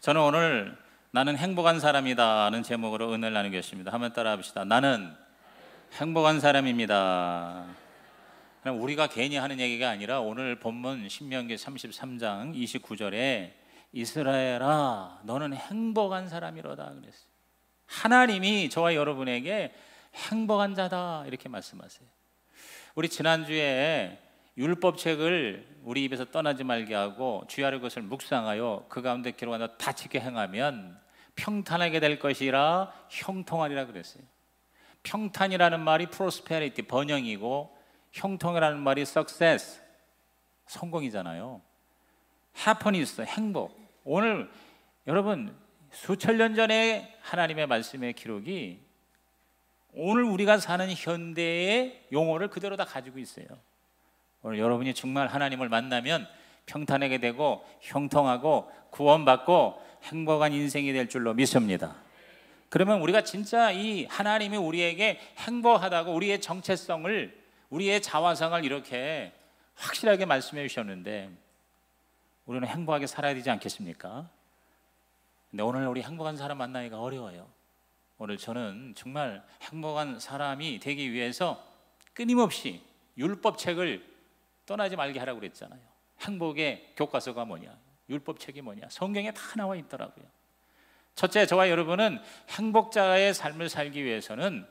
저는 오늘 나는 행복한 사람이다는 제목으로 은혜를 나누겠습니다. 한번 따라 합시다. 나는 행복한 사람입니다. 그럼 우리가 괜히 하는 얘기가 아니라 오늘 본문 신명기 33장 29절에 이스라엘아 너는 행복한 사람이로다 그랬어요. 하나님이 저와 여러분에게 행복한 자다 이렇게 말씀하세요. 우리 지난주에 율법책을 우리 입에서 떠나지 말게 하고 주야를 것을 묵상하여 그 가운데 기록한 바 다 지켜 행하면 평탄하게 될 것이라 형통하리라 그랬어요. 평탄이라는 말이 prosperity 번영이고 형통이라는 말이 success 성공이잖아요. happiness 행복. 오늘 여러분 수천 년 전에 하나님의 말씀의 기록이 오늘 우리가 사는 현대의 용어를 그대로 다 가지고 있어요. 오늘 여러분이 정말 하나님을 만나면 평탄하게 되고 형통하고 구원받고 행복한 인생이 될 줄로 믿습니다. 그러면 우리가 진짜 이 하나님이 우리에게 행복하다고 우리의 정체성을 우리의 자화상을 이렇게 확실하게 말씀해 주셨는데 우리는 행복하게 살아야 되지 않겠습니까? 근데 오늘 우리 행복한 사람 만나기가 어려워요. 오늘 저는 정말 행복한 사람이 되기 위해서 끊임없이 율법책을 떠나지 말게 하라고 그랬잖아요. 행복의 교과서가 뭐냐? 율법책이 뭐냐? 성경에 다 나와 있더라고요. 첫째, 저와 여러분은 행복자의 삶을 살기 위해서는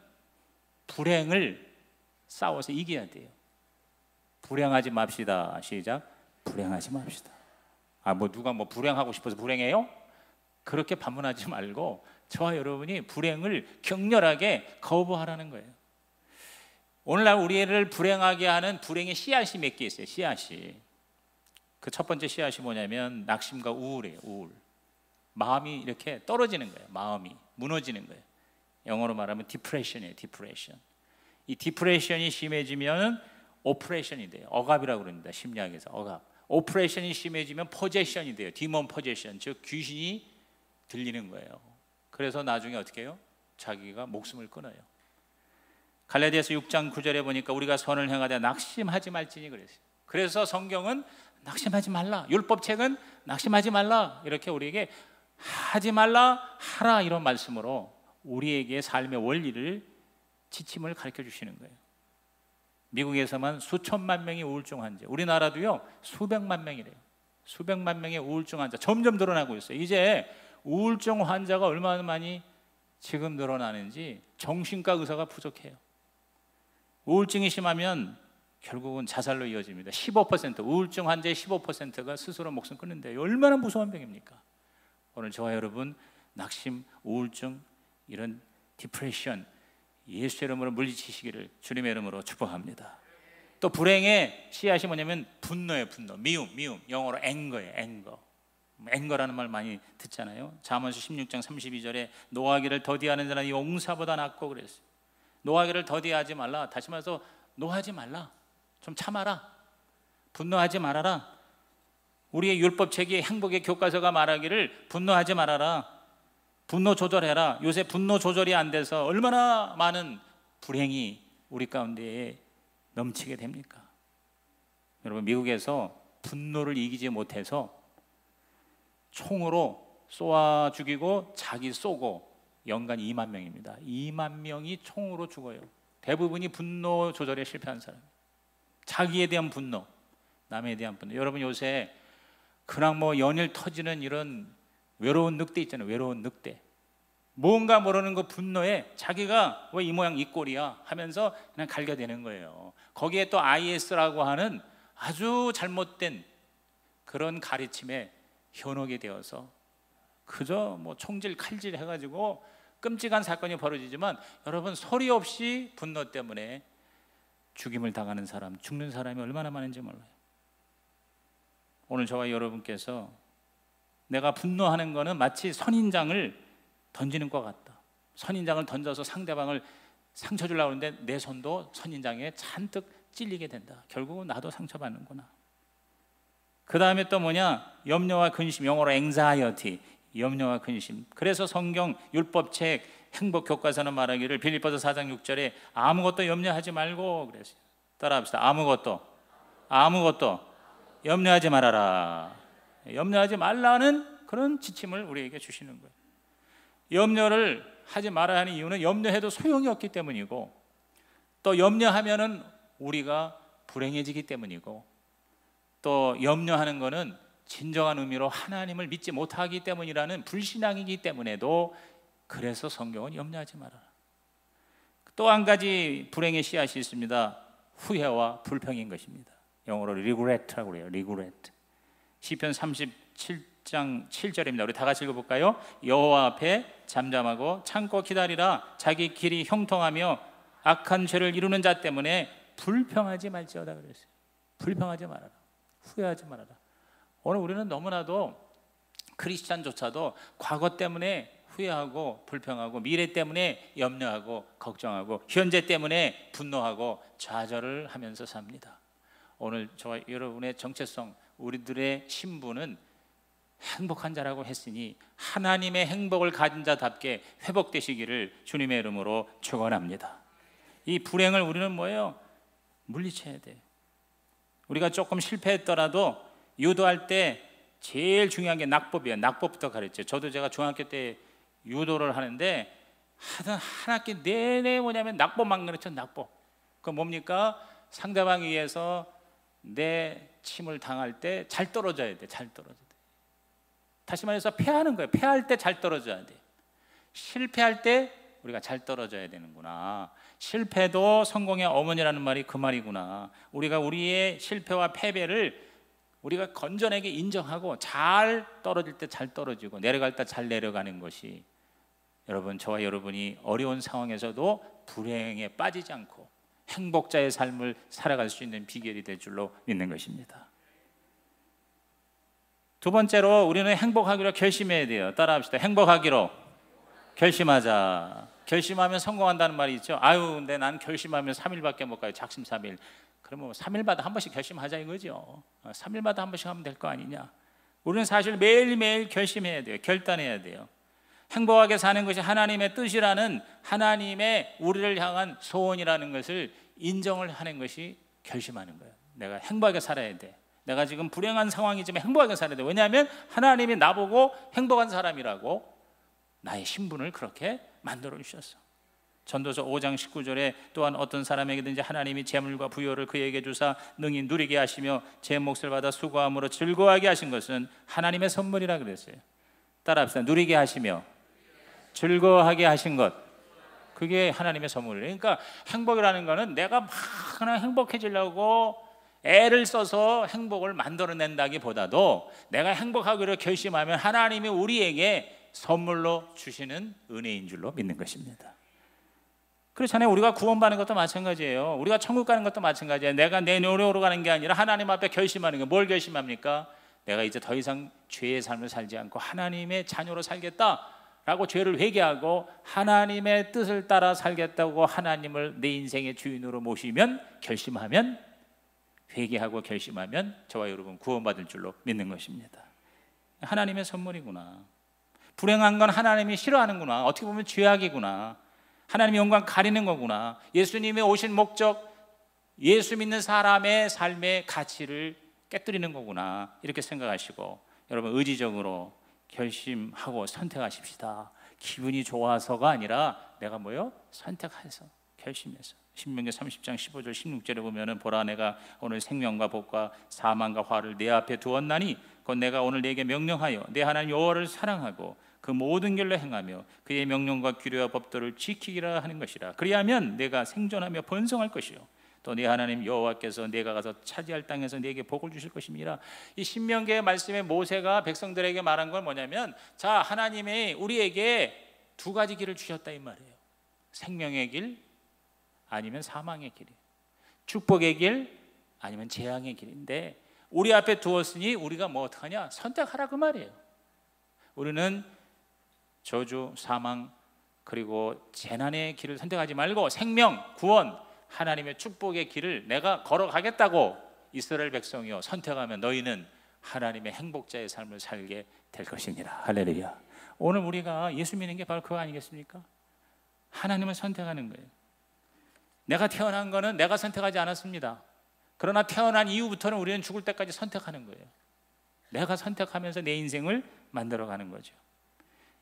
불행을 싸워서 이겨야 돼요. 불행하지 맙시다. 시작. 불행하지 맙시다. 누가 불행하고 싶어서 불행해요? 그렇게 반문하지 말고 저와 여러분이 불행을 격렬하게 거부하라는 거예요. 오늘날 우리를 불행하게 하는 불행의 씨앗이 몇 개 있어요. 씨앗이. 그 첫 번째 씨앗이 뭐냐면 낙심과 우울이에요. 우울. 마음이 이렇게 떨어지는 거예요. 마음이 무너지는 거예요. 영어로 말하면 디프레션이에요. 디프레션. 이 디프레션이 심해지면 오프레션이 돼요. 억압이라고 그럽니다. 심리학에서 억압. 오프레션이 심해지면 포제션이 돼요. 디몬 포제션. 즉 귀신이 들리는 거예요. 그래서 나중에 어떻게 해요? 자기가 목숨을 끊어요. 갈라디아서 6장 9절에 보니까 우리가 선을 행하되 낙심하지 말지니 그랬어요. 그래서 성경은 낙심하지 말라. 율법책은 낙심하지 말라. 이렇게 우리에게 하지 말라 하라 이런 말씀으로 우리에게 삶의 원리를 지침을 가르쳐 주시는 거예요. 미국에서만 수천만 명이 우울증 환자, 우리나라도요 수백만 명이래요. 수백만 명의 우울증 환자 점점 늘어나고 있어요. 이제 우울증 환자가 얼마나 많이 지금 늘어나는지 정신과 의사가 부족해요. 우울증이 심하면 결국은 자살로 이어집니다. 15% 우울증 환자의 15%가 스스로 목숨 끊는데요. 얼마나 무서운 병입니까? 오늘 저와 여러분 낙심, 우울증, 이런 디프레션 예수의 이름으로 물리치시기를 주님의 이름으로 축복합니다. 또 불행의 씨앗이 뭐냐면 분노예요. 분노, 미움 영어로 앵거예요. 앵거라는 말 많이 듣잖아요. 잠언서 16장 32절에 노하기를 더디하는 자는 용사보다 낫고 그랬어요. 노하기를 더디하지 말라. 다시 말해서 노하지 말라. 좀 참아라. 분노하지 말아라. 우리의 율법책이 행복의 교과서가 말하기를 분노하지 말아라. 분노 조절해라. 요새 분노 조절이 안 돼서 얼마나 많은 불행이 우리 가운데에 넘치게 됩니까? 여러분 미국에서 분노를 이기지 못해서 총으로 쏘아 죽이고 자기 쏘고 연간 2만 명입니다. 2만 명이 총으로 죽어요. 대부분이 분노 조절에 실패한 사람. 자기에 대한 분노, 남에 대한 분노. 여러분 요새 그냥 연일 터지는 이런 외로운 늑대 있잖아요. 외로운 늑대. 뭔가 모르는 그 분노에 자기가 왜 이 모양 이 꼴이야 하면서 그냥 갈겨대는 거예요. 거기에 또 IS라고 하는 아주 잘못된 그런 가르침에 현혹이 되어서 그저 총질 칼질 해가지고 끔찍한 사건이 벌어지지만 여러분 소리 없이 분노 때문에 죽임을 당하는 사람, 죽는 사람이 얼마나 많은지 몰라요. 오늘 저와 여러분께서 내가 분노하는 거는 마치 선인장을 던지는 것 같다. 선인장을 던져서 상대방을 상처 주려고 하는데 내 손도 선인장에 잔뜩 찔리게 된다. 결국은 나도 상처받는구나. 그 다음에 또 뭐냐? 염려와 근심, 영어로 anxiety, 염려와 근심. 그래서 성경 율법책 행복 교과서는 말하기를 빌립보서 4장 6절에 아무것도 염려하지 말고 그랬어요. 따라합시다. 아무것도 염려하지 말아라. 염려하지 말라는 그런 지침을 우리에게 주시는 거예요. 염려를 하지 말아야 하는 이유는 염려해도 소용이 없기 때문이고, 또 염려하면은 우리가 불행해지기 때문이고, 또 염려하는 것은 진정한 의미로 하나님을 믿지 못하기 때문이라는 불신앙이기 때문에도, 그래서 성경은 염려하지 말아라. 또 한 가지 불행의 씨앗이 있습니다. 후회와 불평인 것입니다. 영어로 regret라고 그래요. regret. 시편 37장 7절입니다. 우리 다 같이 읽어볼까요? 여호와 앞에 잠잠하고 참고 기다리라. 자기 길이 형통하며 악한 죄를 이루는 자 때문에 불평하지 말지어다 그랬어요. 불평하지 말아라. 후회하지 말아라. 오늘 우리는 너무나도 크리스찬조차도 과거 때문에 후회하고 불평하고, 미래 때문에 염려하고 걱정하고, 현재 때문에 분노하고 좌절을 하면서 삽니다. 오늘 저와 여러분의 정체성, 우리들의 신분은 행복한 자라고 했으니 하나님의 행복을 가진 자답게 회복되시기를 주님의 이름으로 축원합니다. 이 불행을 우리는 뭐예요? 물리쳐야 돼요. 우리가 조금 실패했더라도 유도할 때 제일 중요한 게 낙법이에요. 낙법부터 가르쳐요. 저도 제가 중학교 때 유도를 하는데 한 학기 내내 뭐냐면 낙법만 가르쳐. 낙법. 그 뭡니까? 상대방에 의해서 내 침을 당할 때 잘 떨어져야 돼. 잘 떨어져야 돼. 다시 말해서 패하는 거예요. 패할 때 잘 떨어져야 돼. 실패할 때 우리가 잘 떨어져야 되는구나. 실패도 성공의 어머니라는 말이 그 말이구나. 우리가 우리의 실패와 패배를 우리가 건전하게 인정하고 잘 떨어질 때 잘 떨어지고 내려갈 때 잘 내려가는 것이, 여러분, 저와 여러분이 어려운 상황에서도 불행에 빠지지 않고 행복자의 삶을 살아갈 수 있는 비결이 될 줄로 믿는 것입니다. 두 번째로 우리는 행복하기로 결심해야 돼요. 따라합시다. 행복하기로 결심하자. 결심하면 성공한다는 말이 있죠. 아유, 근데 난 결심하면 3일밖에 못 가요. 작심삼일. 그러면 3일마다 한 번씩 결심하자 이거죠. 3일마다 한 번씩 하면 될 거 아니냐. 우리는 사실 매일매일 결심해야 돼요. 결단해야 돼요. 행복하게 사는 것이 하나님의 뜻이라는, 하나님의 우리를 향한 소원이라는 것을 인정을 하는 것이 결심하는 거예요. 내가 행복하게 살아야 돼. 내가 지금 불행한 상황이지만 행복하게 살아야 돼. 왜냐하면 하나님이 나보고 행복한 사람이라고 나의 신분을 그렇게 만들어 주셨어. 전도서 5장 19절에 또한 어떤 사람에게든지 하나님이 재물과 부여를 그에게 주사 능히 누리게 하시며 제 몫을 받아 수고함으로 즐거워하게 하신 것은 하나님의 선물이라 그랬어요. 따라합시다. 누리게 하시며 즐거워하게 하신 것, 그게 하나님의 선물이에요. 그러니까 행복이라는 거는 내가 막 그냥 행복해지려고 애를 써서 행복을 만들어낸다기보다도 내가 행복하기로 결심하면 하나님이 우리에게 선물로 주시는 은혜인 줄로 믿는 것입니다. 그렇잖아요. 우리가 구원받는 것도 마찬가지예요. 우리가 천국 가는 것도 마찬가지예요. 내가 내 노력으로 가는 게 아니라 하나님 앞에 결심하는 거예요. 뭘 결심합니까? 내가 이제 더 이상 죄의 삶을 살지 않고 하나님의 자녀로 살겠다라고 죄를 회개하고 하나님의 뜻을 따라 살겠다고 하나님을 내 인생의 주인으로 모시면, 결심하면, 회개하고 결심하면 저와 여러분 구원받을 줄로 믿는 것입니다. 하나님의 선물이구나. 불행한 건 하나님이 싫어하는구나. 어떻게 보면 죄악이구나. 하나님의 영광 가리는 거구나. 예수님의 오신 목적, 예수 믿는 사람의 삶의 가치를 깨뜨리는 거구나. 이렇게 생각하시고 여러분 의지적으로 결심하고 선택하십시다. 기분이 좋아서가 아니라 내가 뭐요? 선택해서, 결심해서. 신명기 30장 15절 16절에 보면은 보라, 내가 오늘 생명과 복과 사망과 화를 내 앞에 두었나니 곧 내가 오늘 네게 명령하여 내 하나님 여호와를 사랑하고 그 모든 길로 행하며 그의 명령과 규례와 법도를 지키기라 하는 것이라. 그리하면 내가 생존하며 번성할 것이요 또 내 하나님 여호와께서 내가 가서 차지할 땅에서 네게 복을 주실 것입니다. 이 신명기의 말씀에 모세가 백성들에게 말한 건 뭐냐면, 자, 하나님이 우리에게 두 가지 길을 주셨다 이 말이에요. 생명의 길 아니면 사망의 길, 축복의 길 아니면 재앙의 길인데 우리 앞에 두었으니 우리가 뭐 어떡하냐? 선택하라 그 말이에요. 우리는 저주, 사망, 그리고 재난의 길을 선택하지 말고 생명, 구원, 하나님의 축복의 길을 내가 걸어가겠다고 이스라엘 백성이여 선택하면 너희는 하나님의 행복자의 삶을 살게 될 것이니라. 할렐루야. 오늘 우리가 예수 믿는 게 바로 그거 아니겠습니까? 하나님을 선택하는 거예요. 내가 태어난 거는 내가 선택하지 않았습니다. 그러나 태어난 이후부터는 우리는 죽을 때까지 선택하는 거예요. 내가 선택하면서 내 인생을 만들어가는 거죠.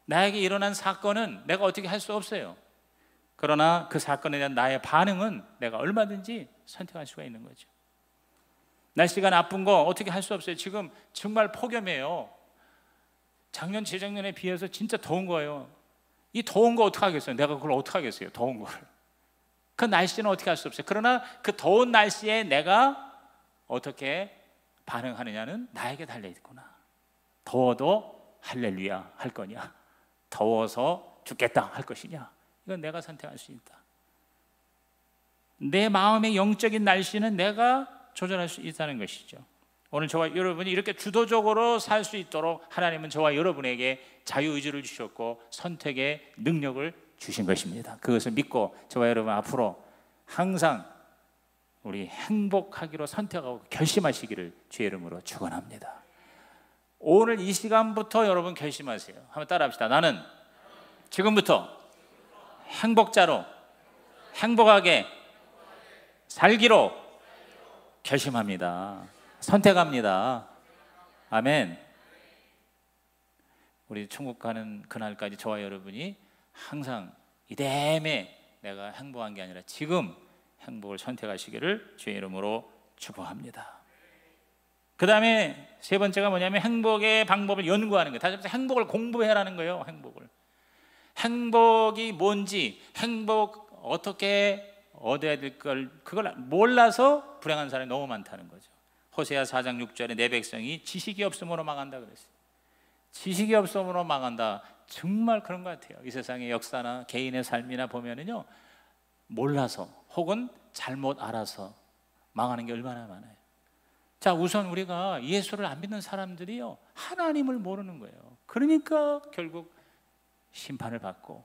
나에게 일어난 사건은 내가 어떻게 할 수 없어요. 그러나 그 사건에 대한 나의 반응은 내가 얼마든지 선택할 수가 있는 거죠. 날씨가 나쁜 거 어떻게 할 수 없어요. 지금 정말 폭염이에요. 작년 재작년에 비해서 진짜 더운 거예요. 이 더운 거 어떻게 하겠어요? 내가 그걸 어떻게 하겠어요? 더운 거를. 그 날씨는 어떻게 할 수 없어요. 그러나 그 더운 날씨에 내가 어떻게 반응하느냐는 나에게 달려있구나. 더워도 할렐루야 할 거냐, 더워서 죽겠다 할 것이냐, 이건 내가 선택할 수 있다. 내 마음의 영적인 날씨는 내가 조절할 수 있다는 것이죠. 오늘 저와 여러분이 이렇게 주도적으로 살 수 있도록 하나님은 저와 여러분에게 자유의지를 주셨고 선택의 능력을 주신 것입니다. 그것을 믿고 저와 여러분 앞으로 항상 우리 행복하기로 선택하고 결심하시기를 주의 이름으로 축원합니다. 오늘 이 시간부터 여러분 결심하세요. 한번 따라합시다. 나는 지금부터 행복자로 행복하게 살기로 결심합니다. 선택합니다. 아멘. 우리 천국 가는 그날까지 저와 여러분이 항상 이대매 내가 행복한 게 아니라 지금 행복을 선택하시기를 주의 이름으로 축복합니다. 그 다음에 세 번째가 뭐냐면 행복의 방법을 연구하는 거예요. 다시 말해서 행복을 공부해라는 거예요. 행복이 뭔지, 행복 어떻게 얻어야 될 걸 그걸 몰라서 불행한 사람이 너무 많다는 거죠. 호세아 4장 6절에 내 백성이 지식이 없음으로 망한다 그랬어요. 지식이 없음으로 망한다. 정말 그런 것 같아요. 이 세상의 역사나 개인의 삶이나 보면은요, 몰라서 혹은 잘못 알아서 망하는 게 얼마나 많아요. 자, 우선 우리가 예수를 안 믿는 사람들이요, 하나님을 모르는 거예요. 그러니까 결국 심판을 받고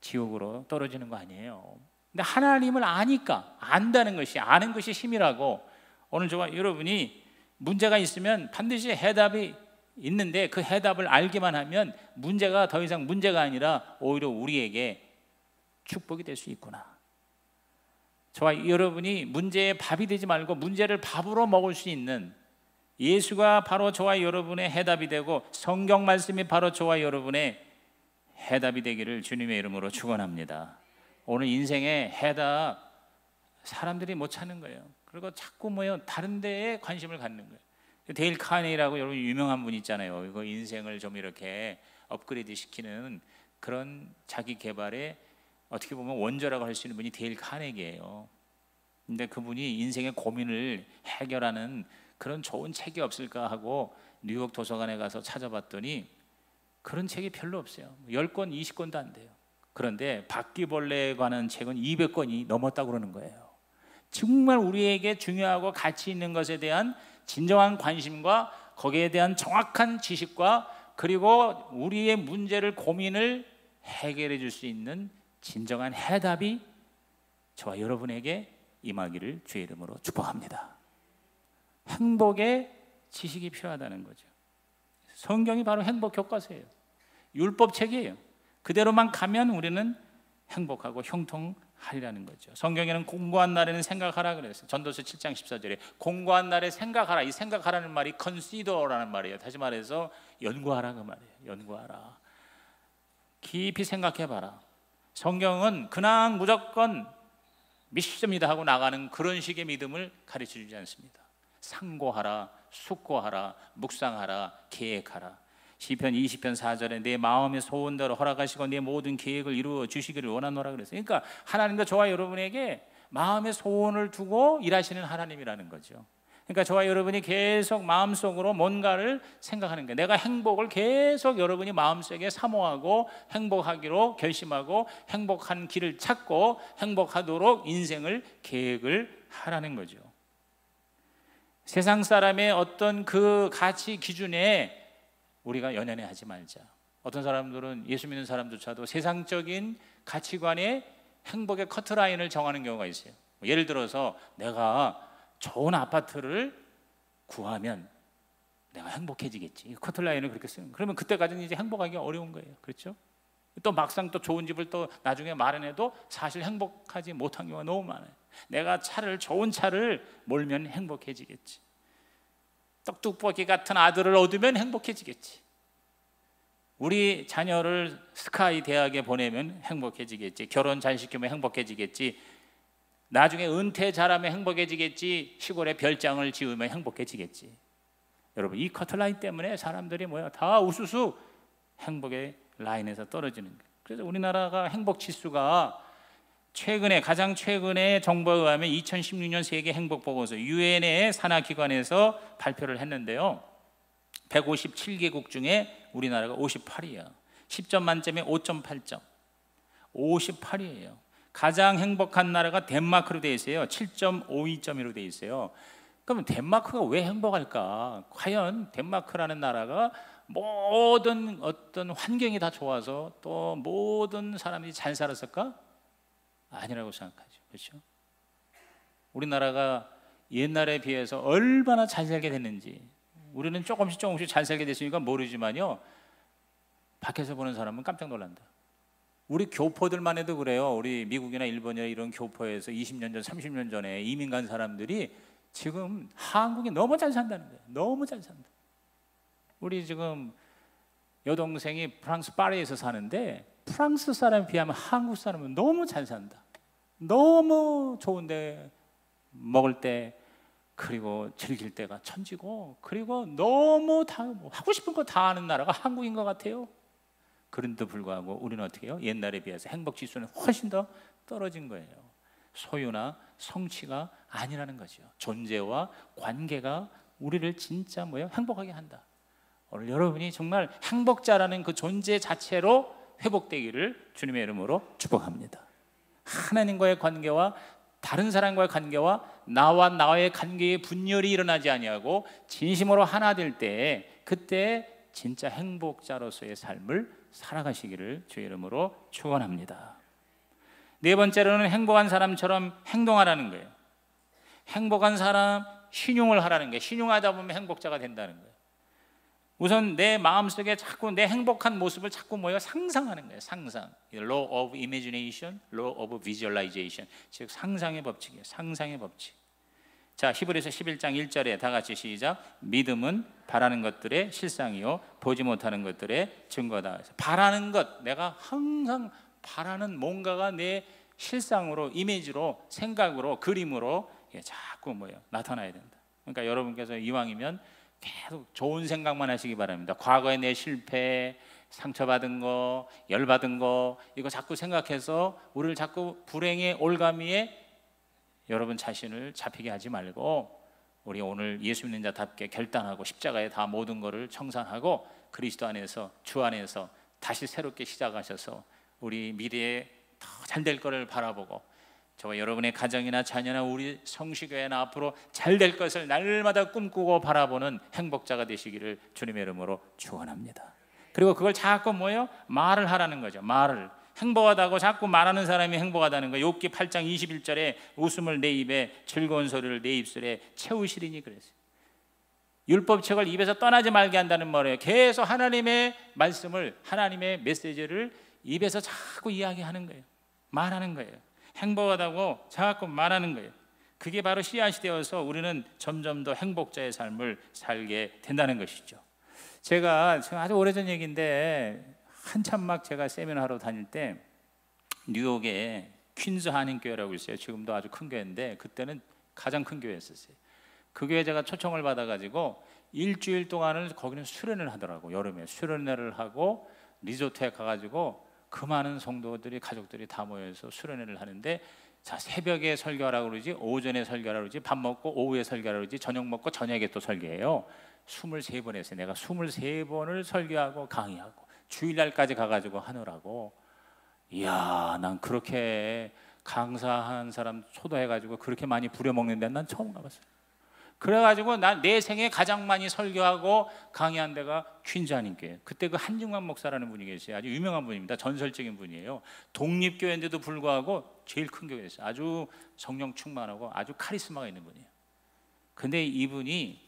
지옥으로 떨어지는 거 아니에요. 근데 하나님을 아니까, 안다는 것이, 아는 것이 힘이라고. 오늘 저와 여러분이 문제가 있으면 반드시 해답이 있는데 그 해답을 알기만 하면 문제가 더 이상 문제가 아니라 오히려 우리에게 축복이 될 수 있구나. 저와 여러분이 문제의 밥이 되지 말고 문제를 밥으로 먹을 수 있는 예수가 바로 저와 여러분의 해답이 되고 성경 말씀이 바로 저와 여러분의 해답이 되기를 주님의 이름으로 축원합니다. 오늘 인생의 해답 사람들이 못 찾는 거예요. 그리고 자꾸 다른 데에 관심을 갖는 거예요. 데일 카네기라고 여러분 유명한 분 있잖아요. 이거 인생을 좀 이렇게 업그레이드 시키는 그런 자기 개발에 어떻게 보면 원조라고 할 수 있는 분이 데일 카네기예요. 근데 그분이 인생의 고민을 해결하는 그런 좋은 책이 없을까 하고 뉴욕 도서관에 가서 찾아봤더니 그런 책이 별로 없어요. 10권, 20권도 안 돼요. 그런데 바퀴벌레에 관한 책은 200권이 넘었다고 그러는 거예요. 정말 우리에게 중요하고 가치 있는 것에 대한 진정한 관심과 거기에 대한 정확한 지식과 그리고 우리의 문제를 고민을 해결해 줄 수 있는 진정한 해답이 저와 여러분에게 임하기를 주의 이름으로 축복합니다. 행복의 지식이 필요하다는 거죠. 성경이 바로 행복 교과서예요. 율법책이에요. 그대로만 가면 우리는 행복하고 형통하리라는 거죠. 성경에는 공고한 날에는 생각하라 그랬어요. 전도서 7장 14절에 공고한 날에 생각하라. 이 생각하라는 말이 consider라는 말이에요. 다시 말해서 연구하라 그 말이에요. 연구하라. 깊이 생각해봐라. 성경은 그냥 무조건 믿습니다 하고 나가는 그런 식의 믿음을 가르쳐주지 않습니다. 상고하라, 숙고하라, 묵상하라, 계획하라. 시편 20편 4절에 내 마음의 소원대로 허락하시고 내 모든 계획을 이루어 주시기를 원하노라 그랬어요. 그러니까 하나님과 저와 여러분에게 마음의 소원을 두고 일하시는 하나님이라는 거죠. 그러니까 저와 여러분이 계속 마음속으로 뭔가를 생각하는 거예요. 내가 행복을 계속 여러분이 마음속에 사모하고 행복하기로 결심하고 행복한 길을 찾고 행복하도록 인생을 계획을 하라는 거죠. 세상 사람의 어떤 그 가치 기준에 우리가 연연해 하지 말자. 어떤 사람들은 예수 믿는 사람조차도 세상적인 가치관에 행복의 커트라인을 정하는 경우가 있어요. 예를 들어서 내가 좋은 아파트를 구하면 내가 행복해지겠지. 커트라인을 그렇게 쓰는. 그러면 그때까지는 이제 행복하기 어려운 거예요. 그렇죠? 또 막상 또 좋은 집을 또 나중에 마련해도 사실 행복하지 못한 경우가 너무 많아요. 내가 좋은 차를 몰면 행복해지겠지. 떡두꺼기 같은 아들을 얻으면 행복해지겠지. 우리 자녀를 스카이 대학에 보내면 행복해지겠지. 결혼 잘 시키면 행복해지겠지. 나중에 은퇴 잘하면 행복해지겠지. 시골에 별장을 지으면 행복해지겠지. 여러분, 이 커트라인 때문에 사람들이 다 우수수 행복의 라인에서 떨어지는 거예요. 그래서 우리나라가 행복 지수가 가장 최근에 정부에 의하면 2016년 세계 행복 보고서 유엔의 산하 기관에서 발표를 했는데요. 157개국 중에 우리나라가 58이에요. 10점 만점에 5.8점. 58이에요. 가장 행복한 나라가 덴마크로 되어 있어요. 7.52점으로 되어 있어요. 그러면 덴마크가 왜 행복할까? 과연 덴마크라는 나라가 모든 어떤 환경이 다 좋아서 또 모든 사람들이 잘 살았을까? 아니라고 생각하죠. 그렇죠? 우리나라가 옛날에 비해서 얼마나 잘 살게 됐는지 우리는 조금씩 잘 살게 됐으니까 모르지만요, 밖에서 보는 사람은 깜짝 놀란다. 우리 교포들만 해도 그래요. 우리 미국이나 일본이나 이런 교포에서 20년 전, 30년 전에 이민 간 사람들이 지금 한국이 너무 잘 산다는 거예요. 너무 잘 산다. 우리 지금 여동생이 프랑스 파리에서 사는데 프랑스 사람에 비하면 한국 사람은 너무 잘 산다. 너무 좋은데 먹을 때 그리고 즐길 때가 천지고, 그리고 너무 다 하고 싶은 거 다 하는 나라가 한국인 것 같아요. 그런데도 불구하고 우리는 어떻게 해요? 옛날에 비해서 행복 지수는 훨씬 더 떨어진 거예요. 소유나 성취가 아니라는 거죠. 존재와 관계가 우리를 진짜 행복하게 한다. 오늘 여러분이 정말 행복자라는 그 존재 자체로 회복되기를 주님의 이름으로 축복합니다. 하나님과의 관계와 다른 사람과의 관계와 나와 나의 관계에 분열이 일어나지 아니하고 진심으로 하나 될 때, 그때 진짜 행복자로서의 삶을 살아가시기를 주의 이름으로 축원합니다. 네 번째로는 행복한 사람처럼 행동하라는 거예요. 행복한 사람, 신용을 하라는 거예요. 신용하다 보면 행복자가 된다는 거예요. 우선 내 마음속에 자꾸 내 행복한 모습을 자꾸 상상하는 거예요. 상상. Law of Imagination, Law of Visualization. 즉 상상의 법칙이에요. 상상의 법칙. 자, 히브리서 11장 1절에 다 같이 시작. 믿음은 바라는 것들의 실상이요 보지 못하는 것들의 증거다. 바라는 것, 내가 항상 바라는 뭔가가 내 실상으로, 이미지로, 생각으로, 그림으로 자꾸 나타나야 된다. 그러니까 여러분께서 이왕이면 계속 좋은 생각만 하시기 바랍니다. 과거의 내 실패, 상처받은 거, 열받은 거, 이거 자꾸 생각해서 우리를 자꾸 불행의 올가미에 여러분 자신을 잡히게 하지 말고, 우리 오늘 예수 믿는 자답게 결단하고 십자가에 다 모든 것을 청산하고 그리스도 안에서, 주 안에서 다시 새롭게 시작하셔서 우리 미래에 더 잘 될 것을 바라보고, 저와 여러분의 가정이나 자녀나 우리 성시교회나 앞으로 잘 될 것을 날마다 꿈꾸고 바라보는 행복자가 되시기를 주님의 이름으로 축원합니다. 그리고 그걸 자꾸 말을 하라는 거죠. 말을. 행복하다고 자꾸 말하는 사람이 행복하다는 거예요. 욥기 8장 21절에 웃음을 내 입에, 즐거운 소리를 내 입술에 채우시리니 그랬어요. 율법책을 입에서 떠나지 말게 한다는 말이에요. 계속 하나님의 말씀을, 하나님의 메시지를 입에서 자꾸 이야기하는 거예요. 말하는 거예요. 행복하다고 자꾸 말하는 거예요. 그게 바로 씨앗이 되어서 우리는 점점 더 행복자의 삶을 살게 된다는 것이죠. 제가 아주 오래전 얘기인데, 한참 제가 세미나하러 다닐 때 뉴욕에 퀸즈 한인교회라고 있어요. 지금도 아주 큰 교회인데 그때는 가장 큰 교회였었어요. 그 교회 제가 초청을 받아가지고 일주일 동안을 거기는 수련을 하더라고. 여름에 수련회를 하고 리조트에 가가지고 그 많은 성도들이, 가족들이 다 모여서 수련회를 하는데, 자, 새벽에 설교하라고 그러지, 오전에 설교하라고 그러지, 밥 먹고 오후에 설교하라고 그러지, 저녁 먹고 저녁에 또 설교해요. 23번 했어요. 내가 23번을 설교하고 강의하고 주일날까지 가가지고 하느라고. 이야, 난 그렇게 강사한 사람 초대해가지고 그렇게 많이 부려먹는 데는 난 처음 가봤어요. 그래가지고 난 내 생에 가장 많이 설교하고 강의한 데가 퀸즈 한인교회. 그때 그 한중만 목사라는 분이 계세요. 아주 유명한 분입니다. 전설적인 분이에요. 독립교회인데도 불구하고 제일 큰 교회였어요. 아주 성령 충만하고 아주 카리스마가 있는 분이에요. 근데 이분이,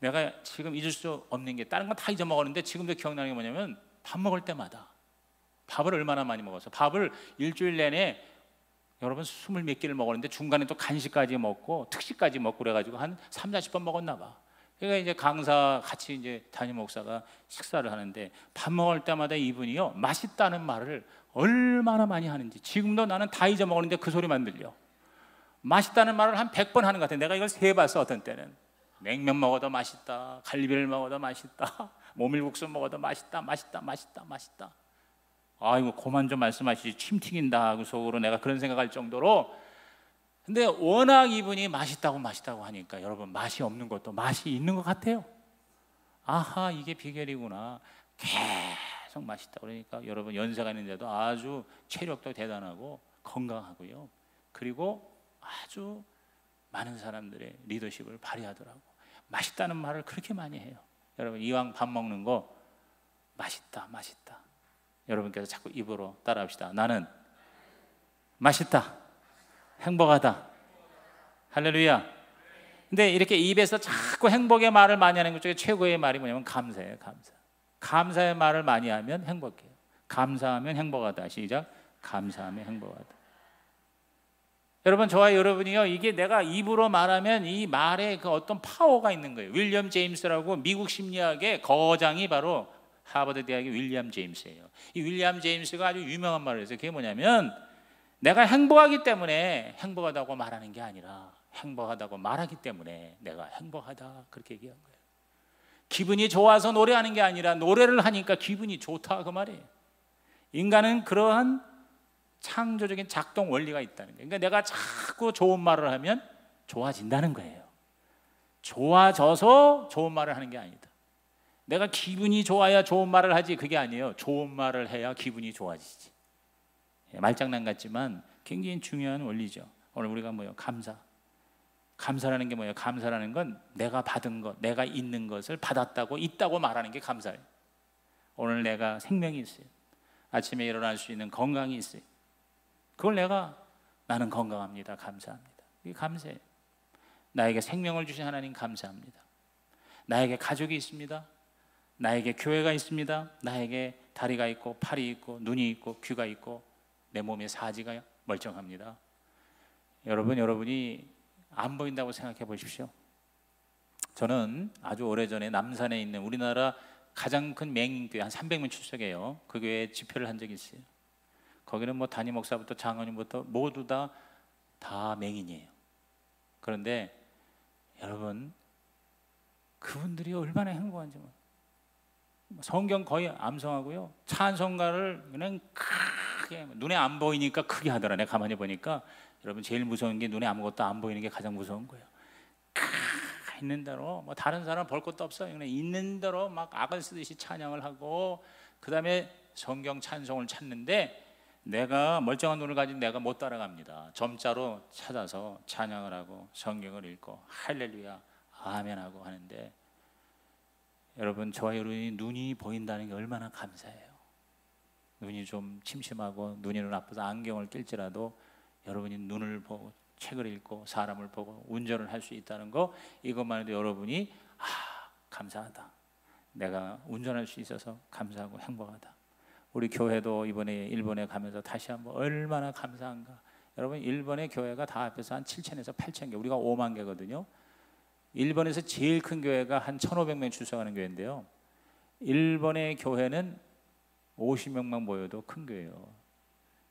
내가 지금 잊을 수 없는 게, 다른 건 다 잊어먹었는데 지금도 기억나는 게 뭐냐면, 밥 먹을 때마다 밥을 얼마나 많이 먹어서, 밥을 일주일 내내 여러분 20몇 끼를 먹었는데 중간에 또 간식까지 먹고 특식까지 먹고 그래가지고 한 30, 40번 먹었나 봐. 그러니까 이제 강사 같이 이제 담임 목사가 식사를 하는데 밥 먹을 때마다 이분이요 맛있다는 말을 얼마나 많이 하는지 지금도 나는 다 잊어먹었는데 그 소리만 들려. 맛있다는 말을 한 100번 하는 것 같아. 내가 이걸 세봤어. 어떤 때는 냉면 먹어도 맛있다, 갈비를 먹어도 맛있다, 모밀국수 먹어도 맛있다, 맛있다, 맛있다, 맛있다. 아이고 그만 좀 말씀하시지 침 튀긴다 하고 속으로 내가 그런 생각할 정도로. 근데 워낙 이분이 맛있다고 맛있다고 하니까 여러분 맛이 없는 것도 맛이 있는 것 같아요. 아하 이게 비결이구나. 계속 맛있다 그러니까 여러분 연세가 있는데도 아주 체력도 대단하고 건강하고요. 그리고 아주 많은 사람들의 리더십을 발휘하더라고. 맛있다는 말을 그렇게 많이 해요. 여러분 이왕 밥 먹는 거 맛있다 맛있다. 여러분께서 자꾸 입으로 따라합시다. 나는 맛있다, 행복하다. 할렐루야. 근데 이렇게 입에서 자꾸 행복의 말을 많이 하는 것 중에 최고의 말이 뭐냐면 감사예요. 감사. 감사의 말을 많이 하면 행복해요. 감사하면 행복하다. 시작. 감사하면 행복하다. 여러분 저와 여러분이요 이게 내가 입으로 말하면 이 말에 그 어떤 파워가 있는 거예요. 윌리엄 제임스라고 미국 심리학의 거장이 바로 하버드 대학의 윌리엄 제임스예요. 이 윌리엄 제임스가 아주 유명한 말을 해서 그게 뭐냐면 내가 행복하기 때문에 행복하다고 말하는 게 아니라 행복하다고 말하기 때문에 내가 행복하다 그렇게 얘기한 거예요. 기분이 좋아서 노래하는 게 아니라 노래를 하니까 기분이 좋다 그 말이에요. 인간은 그러한 창조적인 작동 원리가 있다는 거예요. 그러니까 내가 자꾸 좋은 말을 하면 좋아진다는 거예요. 좋아져서 좋은 말을 하는 게 아니다. 내가 기분이 좋아야 좋은 말을 하지 그게 아니에요. 좋은 말을 해야 기분이 좋아지지. 말장난 같지만 굉장히 중요한 원리죠. 오늘 우리가 뭐예요? 감사. 감사라는 게 뭐예요? 감사라는 건 내가 받은 것, 내가 있는 것을 받았다고 있다고 말하는 게 감사예요. 오늘 내가 생명이 있어요. 아침에 일어날 수 있는 건강이 있어요. 그걸 나는 건강합니다. 감사합니다. 이게 감사예요. 나에게 생명을 주신 하나님 감사합니다. 나에게 가족이 있습니다. 나에게 교회가 있습니다. 나에게 다리가 있고 팔이 있고 눈이 있고 귀가 있고 내 몸의 사지가 멀쩡합니다. 여러분이 안 보인다고 생각해 보십시오. 저는 아주 오래전에 남산에 있는 우리나라 가장 큰 맹인교회 한 300명 출석해요. 그 교회에 집회를 한 적이 있어요. 거기는 뭐 담임 목사부터 장로님부터 모두 다 맹인이에요. 그런데 여러분 그분들이 얼마나 행복한지 성경 거의 암송하고요. 찬송가를 그냥 크게 눈에 안 보이니까 크게 하더라. 내가 가만히 보니까 여러분 제일 무서운 게 눈에 아무것도 안 보이는 게 가장 무서운 거예요. 있는 대로 뭐 다른 사람 볼 것도 없어요. 그냥 있는 대로 막 악을 쓰듯이 찬양을 하고 그 다음에 성경 찬송을 찾는데 내가 멀쩡한 눈을 가진 내가 못 따라갑니다. 점자로 찾아서 찬양을 하고 성경을 읽고 할렐루야 아멘 하고 하는데 여러분 저와 여러분이 눈이 보인다는 게 얼마나 감사해요. 눈이 좀 침침하고 눈이 나빠서 안경을 낄지라도 여러분이 눈을 보고 책을 읽고 사람을 보고 운전을 할 수 있다는 거 이것만 해도 여러분이 감사하다. 내가 운전할 수 있어서 감사하고 행복하다. 우리 교회도 이번에 일본에 가면서 다시 한번 얼마나 감사한가. 여러분 일본의 교회가 다 합해서 한 7,000에서 8,000개 우리가 5만 개거든요. 일본에서 제일 큰 교회가 한 1,500명 출석하는 교회인데요. 일본의 교회는 50명만 모여도 큰 교회예요.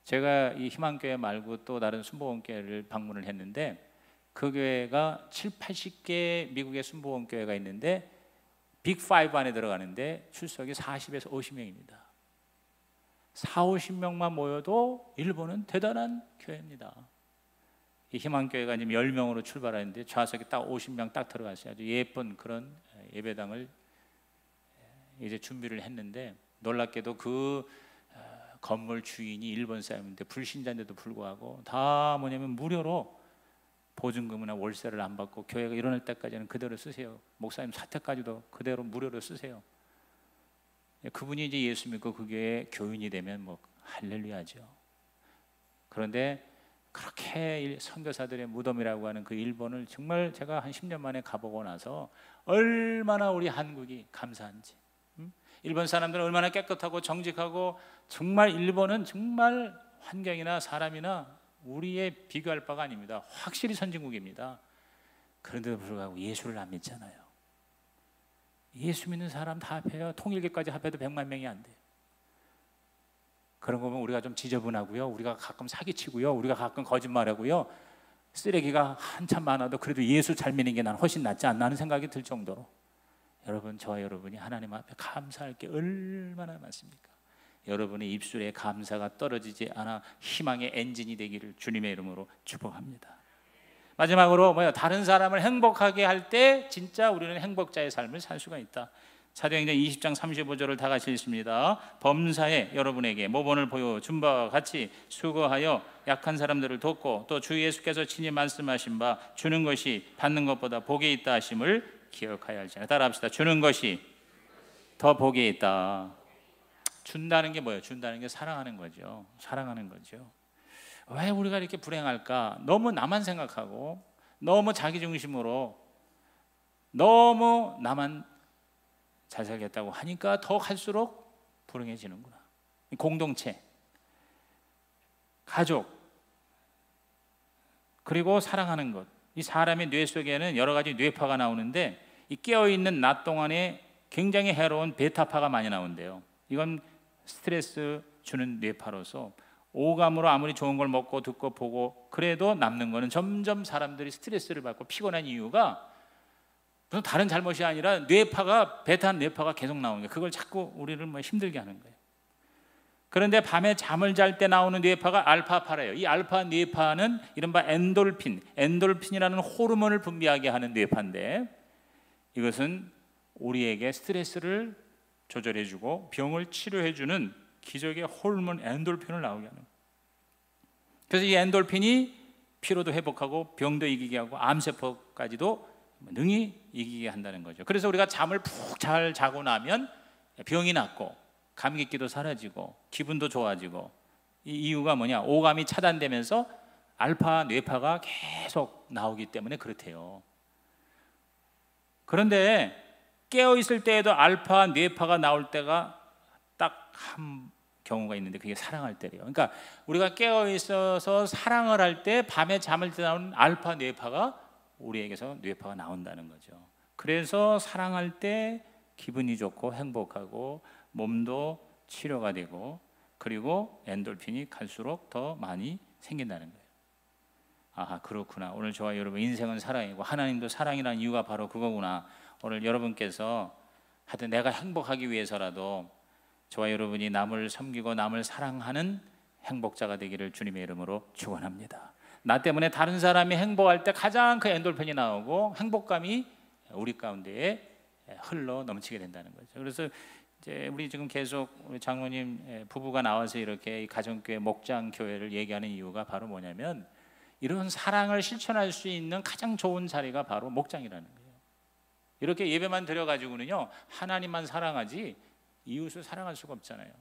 제가 이 희망교회 말고 또 다른 순복음교회를 방문을 했는데 그 교회가 7, 80개 미국의 순복음교회가 있는데 빅5 안에 들어가는데 출석이 40에서 50명입니다. 4, 50명만 모여도 일본은 대단한 교회입니다. 이 희망교회가 지금 10명으로 출발하는데 좌석에 딱 50명 딱 들어갔어요. 아주 예쁜 그런 예배당을 이제 준비를 했는데 놀랍게도 그 건물 주인이 일본 사람인데 불신자인데도 불구하고 다 뭐냐면 무료로 보증금이나 월세를 안 받고 교회가 일어날 때까지는 그대로 쓰세요. 목사님 사택까지도 그대로 무료로 쓰세요. 그분이 이제 예수 믿고 그 교회의 교인이 되면 뭐 할렐루야죠. 그런데 그렇게 선교사들의 무덤이라고 하는 그 일본을 정말 제가 한 10년 만에 가보고 나서 얼마나 우리 한국이 감사한지. 일본 사람들은 얼마나 깨끗하고 정직하고 정말 일본은 정말 환경이나 사람이나 우리의 비교할 바가 아닙니다. 확실히 선진국입니다. 그런데도 불구하고 예수를 안 믿잖아요. 예수 믿는 사람 다 합해요. 통일교까지 합해도 100만 명이 안 돼요. 그런 거 보면 우리가 좀 지저분하고요, 우리가 가끔 사기치고요, 우리가 가끔 거짓말하고요, 쓰레기가 한참 많아도 그래도 예수 잘 믿는 게 난 훨씬 낫지 않나 하는 생각이 들 정도로 여러분, 저와 여러분이 하나님 앞에 감사할 게 얼마나 많습니까? 여러분의 입술에 감사가 떨어지지 않아 희망의 엔진이 되기를 주님의 이름으로 축복합니다. 마지막으로 다른 사람을 행복하게 할 때 진짜 우리는 행복자의 삶을 살 수가 있다. 사도행전 20장 35절을 다 같이 읽습니다. 범사에 여러분에게 모본을 보여 준 바와 같이 수고하여 약한 사람들을 돕고 또 주 예수께서 친히 말씀하신 바 주는 것이 받는 것보다 복이 있다 하심을 기억하여야 할지니라. 따라합시다. 주는 것이 더 복이 있다. 준다는 게 뭐예요? 준다는 게 사랑하는 거죠. 사랑하는 거죠. 왜 우리가 이렇게 불행할까? 너무 나만 생각하고 너무 자기중심으로 너무 나만 잘 살겠다고 하니까 더 갈수록 불행해지는구나. 공동체, 가족, 그리고 사랑하는 것. 이 사람의 뇌 속에는 여러 가지 뇌파가 나오는데 이 깨어있는 낮 동안에 굉장히 해로운 베타파가 많이 나온대요. 이건 스트레스 주는 뇌파로서 오감으로 아무리 좋은 걸 먹고 듣고 보고 그래도 남는 거는 점점 사람들이 스트레스를 받고 피곤한 이유가 무슨 다른 잘못이 아니라 뇌파가, 베타 뇌파가 계속 나오는 거예요. 그걸 자꾸 우리를 힘들게 하는 거예요. 그런데 밤에 잠을 잘 때 나오는 뇌파가 알파파래요. 이 알파 뇌파는 이른바 엔돌핀이라는 호르몬을 분비하게 하는 뇌파인데 이것은 우리에게 스트레스를 조절해주고 병을 치료해주는 기적의 호르몬 엔돌핀을 나오게 하는 거예요. 그래서 이 엔돌핀이 피로도 회복하고 병도 이기게 하고 암세포까지도 능히 이기게 한다는 거죠. 그래서 우리가 잠을 푹 잘 자고 나면 병이 낫고 감기기도 사라지고 기분도 좋아지고, 이 이유가 뭐냐? 오감이 차단되면서 알파 뇌파가 계속 나오기 때문에 그렇대요. 그런데 깨어 있을 때에도 알파 뇌파가 나올 때가 딱 한 경우가 있는데 그게 사랑할 때래요. 그러니까 우리가 깨어 있어서 사랑을 할 때 밤에 잠을 때 나오는 알파 뇌파가 우리에게서 뇌파가 나온다는 거죠. 그래서 사랑할 때 기분이 좋고 행복하고 몸도 치료가 되고 그리고 엔돌핀이 갈수록 더 많이 생긴다는 거예요. 아, 그렇구나. 오늘 저와 여러분 인생은 사랑이고 하나님도 사랑이라는 이유가 바로 그거구나. 오늘 여러분께서 하여튼 내가 행복하기 위해서라도 저와 여러분이 남을 섬기고 남을 사랑하는 행복자가 되기를 주님의 이름으로 축원합니다. 나 때문에 다른 사람이 행복할 때 가장 그 엔돌핀이 나오고 행복감이 우리 가운데에 흘러 넘치게 된다는 거죠. 그래서 이제 우리 지금 계속 우리 장로님 부부가 나와서 이렇게 이 가정교회 목장 교회를 얘기하는 이유가 바로 뭐냐면 이런 사랑을 실천할 수 있는 가장 좋은 자리가 바로 목장이라는 거예요. 이렇게 예배만 드려가지고는요 하나님만 사랑하지 이웃을 사랑할 수가 없잖아요.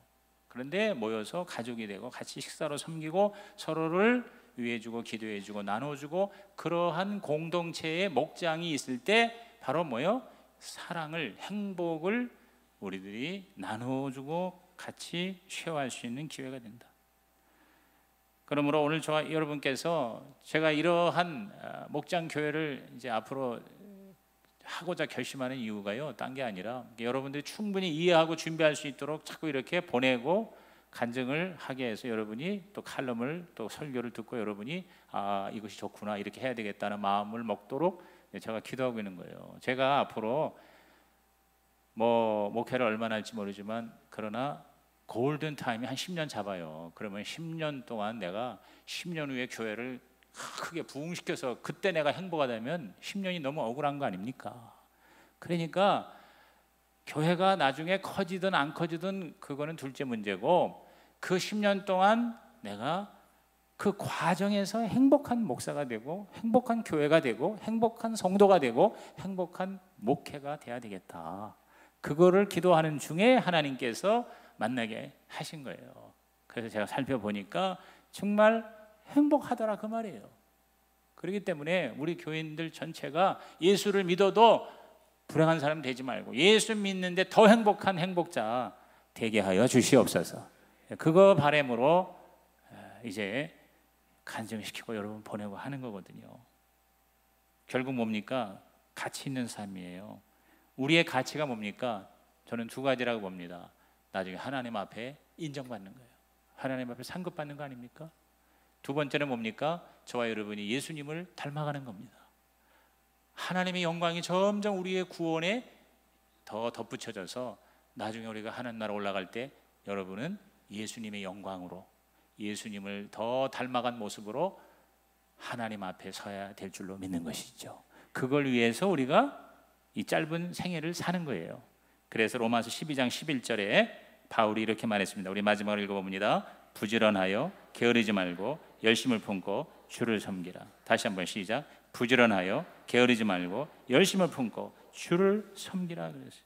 그런데 모여서 가족이 되고 같이 식사로 섬기고 서로를 위해주고 기도해주고 나눠주고 그러한 공동체의 목장이 있을 때 바로 뭐요? 사랑을, 행복을 우리들이 나눠주고 같이 쉐어할 수 있는 기회가 된다. 그러므로 오늘 저와 여러분께서 제가 이러한 목장 교회를 이제 앞으로 하고자 결심하는 이유가요, 딴 게 아니라 여러분들이 충분히 이해하고 준비할 수 있도록 자꾸 이렇게 보내고 간증을 하게 해서 여러분이 또 칼럼을 또 설교를 듣고 여러분이 아 이것이 좋구나 이렇게 해야 되겠다는 마음을 먹도록 제가 기도하고 있는 거예요. 제가 앞으로 뭐 목회를 얼마나 할지 모르지만 그러나 골든 타임이 한 10년 잡아요. 그러면 10년 동안 내가 10년 후에 교회를 크게 부흥시켜서 그때 내가 행복하다면 10년이 너무 억울한 거 아닙니까? 그러니까 교회가 나중에 커지든 안 커지든 그거는 둘째 문제고 그 10년 동안 내가 그 과정에서 행복한 목사가 되고 행복한 교회가 되고 행복한 성도가 되고 행복한 목회가 돼야 되겠다. 그거를 기도하는 중에 하나님께서 만나게 하신 거예요. 그래서 제가 살펴보니까 정말 행복하더라 그 말이에요. 그렇기 때문에 우리 교인들 전체가 예수를 믿어도 불행한 사람 되지 말고 예수 믿는데 더 행복한 행복자 되게 하여 주시옵소서. 그거 바람으로 이제 간증시키고 여러분 보내고 하는 거거든요. 결국 뭡니까? 가치 있는 삶이에요. 우리의 가치가 뭡니까? 저는 두 가지라고 봅니다. 나중에 하나님 앞에 인정받는 거예요. 하나님 앞에 상급받는 거 아닙니까? 두 번째는 뭡니까? 저와 여러분이 예수님을 닮아가는 겁니다. 하나님의 영광이 점점 우리의 구원에 더 덧붙여져서 나중에 우리가 하나님 나라 올라갈 때 여러분은 예수님의 영광으로, 예수님을 더 닮아간 모습으로 하나님 앞에 서야 될 줄로 믿는 것이죠. 그걸 위해서 우리가 이 짧은 생애를 사는 거예요. 그래서 로마서 12장 11절에 바울이 이렇게 말했습니다. 우리 마지막으로 읽어봅니다. 부지런하여 게으르지 말고 열심을 품고 주를 섬기라. 다시 한번 시작. 부지런하여 게으르지 말고 열심을 품고 주를 섬기라 그랬어요.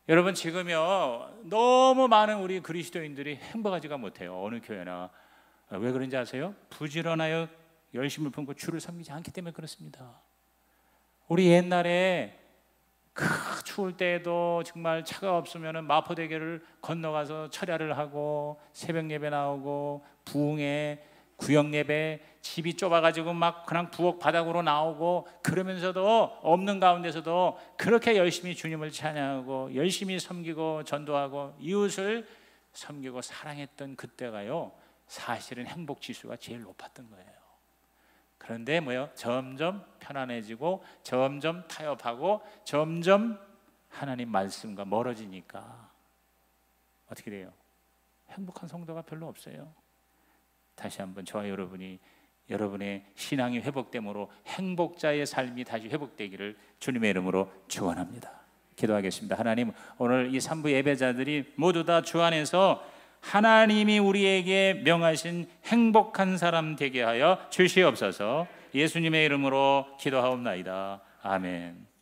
여러분, 지금요 너무 많은 우리 그리스도인들이 행복하지가 못해요. 어느 교회나. 왜 그런지 아세요? 부지런하여 열심을 품고 주를 섬기지 않기 때문에 그렇습니다. 우리 옛날에 추울 때에도 정말 차가 없으면 마포대교를 건너가서 철야를 하고 새벽 예배 나오고 부흥회 구역 예배, 집이 좁아가지고 막 그냥 부엌 바닥으로 나오고, 그러면서도 없는 가운데서도 그렇게 열심히 주님을 찬양하고 열심히 섬기고 전도하고 이웃을 섬기고 사랑했던 그때가요 사실은 행복 지수가 제일 높았던 거예요. 그런데 뭐요? 점점 편안해지고 점점 타협하고 점점 하나님 말씀과 멀어지니까 어떻게 돼요? 행복한 성도가 별로 없어요. 다시 한번 저와 여러분이 여러분의 신앙이 회복됨으로 행복자의 삶이 다시 회복되기를 주님의 이름으로 축원합니다. 기도하겠습니다. 하나님, 오늘 이 3부 예배자들이 모두 다 주 안에서 하나님이 우리에게 명하신 행복한 사람 되게 하여 주시옵소서. 예수님의 이름으로 기도하옵나이다. 아멘.